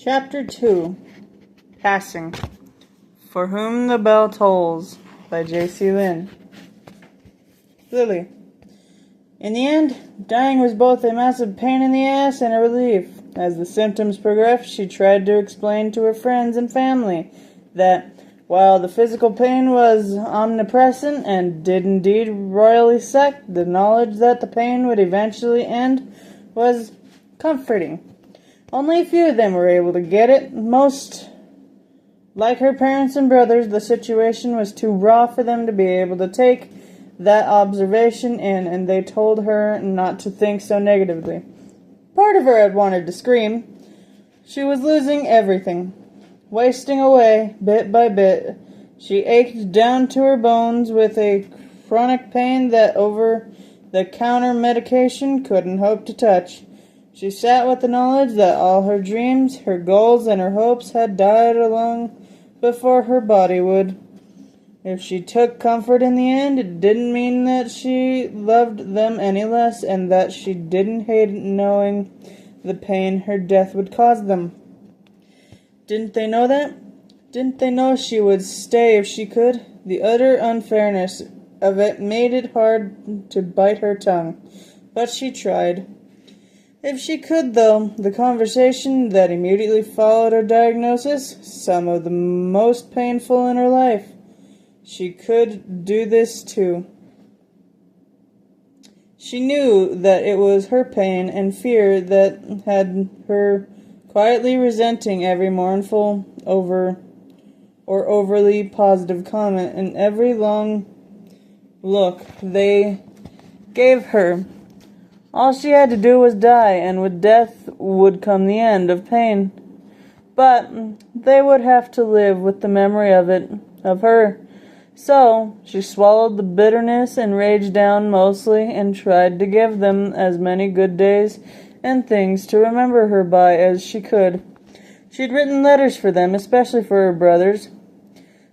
Chapter 2 Passing For Whom the Belle Tolls by Lynn. Lily. In the end, dying was both a massive pain in the ass and a relief. As the symptoms progressed, she tried to explain to her friends and family that, while the physical pain was omnipresent and did indeed royally suck, the knowledge that the pain would eventually end was comforting. Only a few of them were able to get it. Most, like her parents and brothers, the situation was too raw for them to be able to take that observation in, and they told her not to think so negatively. Part of her had wanted to scream. She was losing everything, wasting away bit by bit. She ached down to her bones with a chronic pain that over-the-counter medication couldn't hope to touch. She sat with the knowledge that all her dreams, her goals, and her hopes had died long before her body would. If she took comfort in the end, it didn't mean that she loved them any less, and that she didn't hate knowing the pain her death would cause them. Didn't they know that? Didn't they know she would stay if she could? The utter unfairness of it made it hard to bite her tongue, but she tried. If she could, though, the conversation that immediately followed her diagnosis, some of the most painful in her life, she could do this too. She knew that it was her pain and fear that had her quietly resenting every mournful or overly positive comment and every long look they gave her. All she had to do was die, and with death would come the end of pain. But they would have to live with the memory of it, of her. So she swallowed the bitterness and rage down mostly, and tried to give them as many good days and things to remember her by as she could. She'd written letters for them, especially for her brothers.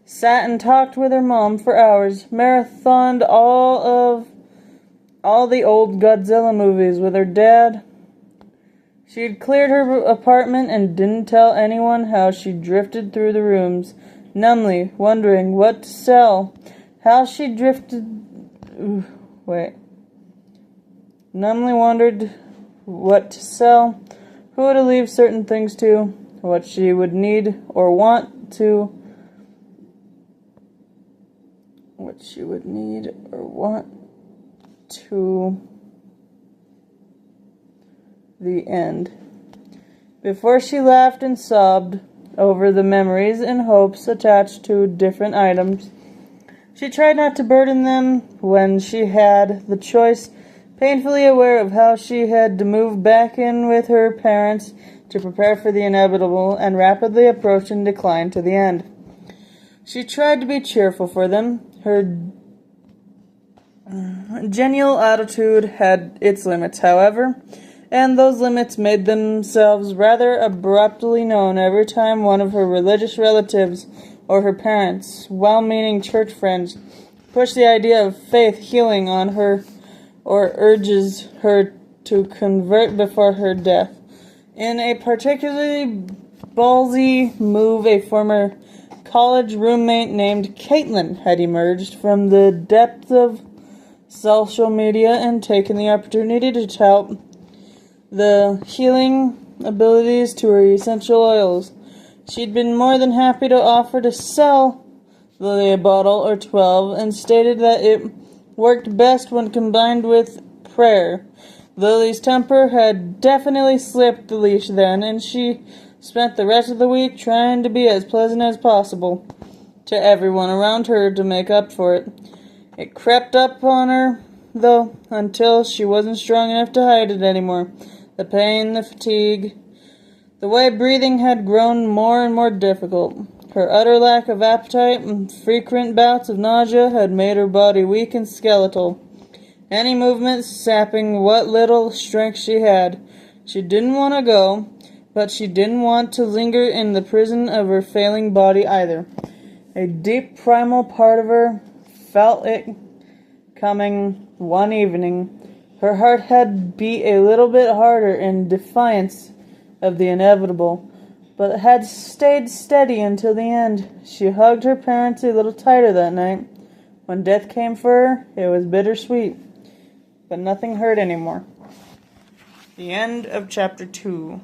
Sat and talked with her mom for hours, marathoned all the old Godzilla movies with her dad. She'd cleared her apartment and didn't tell anyone how she drifted through the rooms, numbly wondering what to sell. Numbly wondered what to sell, who to leave certain things to, what she would need or want to the end. Before she laughed and sobbed over the memories and hopes attached to different items, she tried not to burden them when she had the choice, painfully aware of how she had to move back in with her parents to prepare for the inevitable and rapidly approaching decline to the end. She tried to be cheerful for them. Her genial attitude had its limits, however, and those limits made themselves rather abruptly known every time one of her religious relatives or her parents, well-meaning church friends, pushed the idea of faith healing on her or urges her to convert before her death. In a particularly ballsy move, a former college roommate named Caitlin had emerged from the depths of social media and taken the opportunity to tout the healing abilities to her essential oils. She'd been more than happy to offer to sell Lily a bottle or 12 and stated that it worked best when combined with prayer. Lily's temper had definitely slipped the leash then, and she spent the rest of the week trying to be as pleasant as possible to everyone around her to make up for it. It crept up on her, though, until she wasn't strong enough to hide it anymore. The pain, the fatigue, the way breathing had grown more and more difficult. Her utter lack of appetite and frequent bouts of nausea had made her body weak and skeletal, any movement sapping what little strength she had. She didn't want to go, but she didn't want to linger in the prison of her failing body either. A deep primal part of her felt it coming one evening. Her heart had beat a little bit harder in defiance of the inevitable. but had stayed steady until the end. She hugged her parents a little tighter that night. When death came for her, it was bittersweet, but nothing hurt anymore. The end of chapter 2.